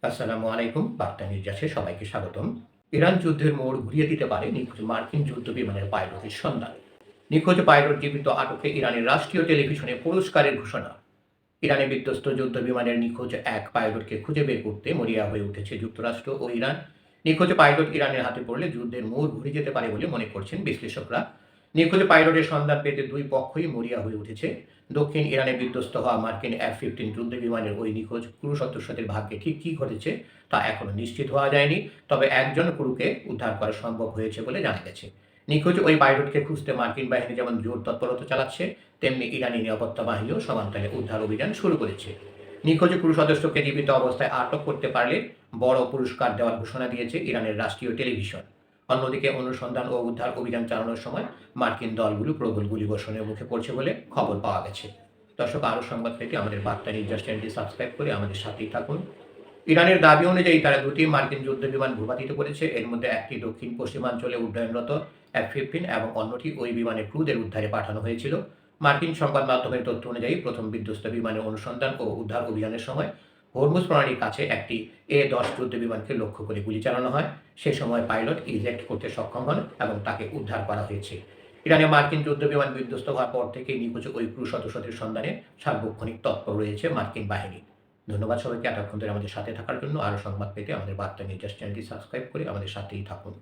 আসসালামু আলাইকুম। বার্তা নির্যাসে সবাইকে স্বাগতম। ইরান যুদ্ধের মোড় ঘুরিয়ে দিতে পারে নিখোঁজ মার্কিন যুদ্ধ বিমানের পাইলটের সন্ধান। নিখোঁজ পাইলট জীবিত আটকে ইরানের রাষ্ট্রীয় টেলিভিশনে পুরস্কারের ঘোষণা। ইরানে বিধ্বস্ত যুদ্ধ বিমানের নিখোঁজ এক পাইলটকে খুঁজে বের করতে মরিয়া হয়ে উঠেছে যুক্তরাষ্ট্র ও ইরান। নিখোঁজ পাইলট ইরানের হাতে পড়লে যুদ্ধের মোড় ঘুরে যেতে পারে বলে মনে করছেন বিশ্লেষকরা। নিখোঁজ পাইলটের সন্ধান পেতে দুই পক্ষই মরিয়া হয়ে উঠেছে। দক্ষিণ ইরানে বিধ্বস্ত হওয়া মার্কিন F-15 যুদ্ধ বিমানের ওই নিখোঁজ ক্রু সদস্যদের ভাগ্যে ঠিক কী ঘটেছে তা এখনো নিশ্চিত হওয়া যায়নি। তবে একজন ক্রুকে উদ্ধার করা সম্ভব হয়েছে বলে জানা গেছে। নিখোঁজ ওই পাইলটকে খুঁজতে মার্কিন বাহিনী যেমন জোর তৎপরতা চালাচ্ছে, তেমনি ইরানি নিরাপত্তা বাহিনীও সমান্তালে উদ্ধার অভিযান শুরু করেছে। নিখোঁজ ক্রু সদস্যকে জীবিত অবস্থায় আটক করতে পারলে বড় পুরস্কার দেওয়ার ঘোষণা দিয়েছে ইরানের রাষ্ট্রীয় টেলিভিশন। অন্যদিকে অনুসন্ধান ও উদ্ধার অভিযান চালানোর সময় মার্কিন দলগুলো প্রবল গুলিবর্ষণের মুখে পড়ছে বলে খবর পাওয়া গেছে। দর্শক, আরও সংবাদ পেতে আমাদের বার্তা নির্যাস চ্যানেলটি সাবস্ক্রাইব করে আমাদের সাথেই থাকুন। ইরানের দাবি অনুযায়ী তারা দুটি মার্কিন যুদ্ধ বিমান ভূপাতিত করেছে। এর মধ্যে একটি দক্ষিণ পশ্চিমাঞ্চলে উড্ডয়নরত F-15 এবং অন্যটি ওই বিমানের ক্রুদের উদ্ধারে পাঠানো হয়েছিল। মার্কিন সংবাদ মাধ্যমের তথ্য অনুযায়ী প্রথম বিধ্বস্ত বিমানের অনুসন্ধান ও উদ্ধার অভিযানের সময় হরমুজ প্রণালীর কাছে একটি A-10 যুদ্ধ বিমানকে লক্ষ্য করে গুলি চালানো হয়। সে সময় পাইলট ইজেক্ট করতে সক্ষম হন এবং তাকে উদ্ধার করা হয়েছে। ইরানে মার্কিন যুদ্ধ বিমান বিধ্বস্ত হওয়ার পর থেকেই নিখোঁজ ওই ক্রু সদস্যদের সন্ধানে সার্বক্ষণিক তৎপর রয়েছে মার্কিন বাহিনী। ধন্যবাদ সবাইকে এতক্ষণ ধরে আমাদের সাথে থাকার জন্য। আরও সংবাদ পেতে আমাদের বার্তা নির্যাস চ্যানেলটি সাবস্ক্রাইব করে আমাদের সাথেই থাকুন।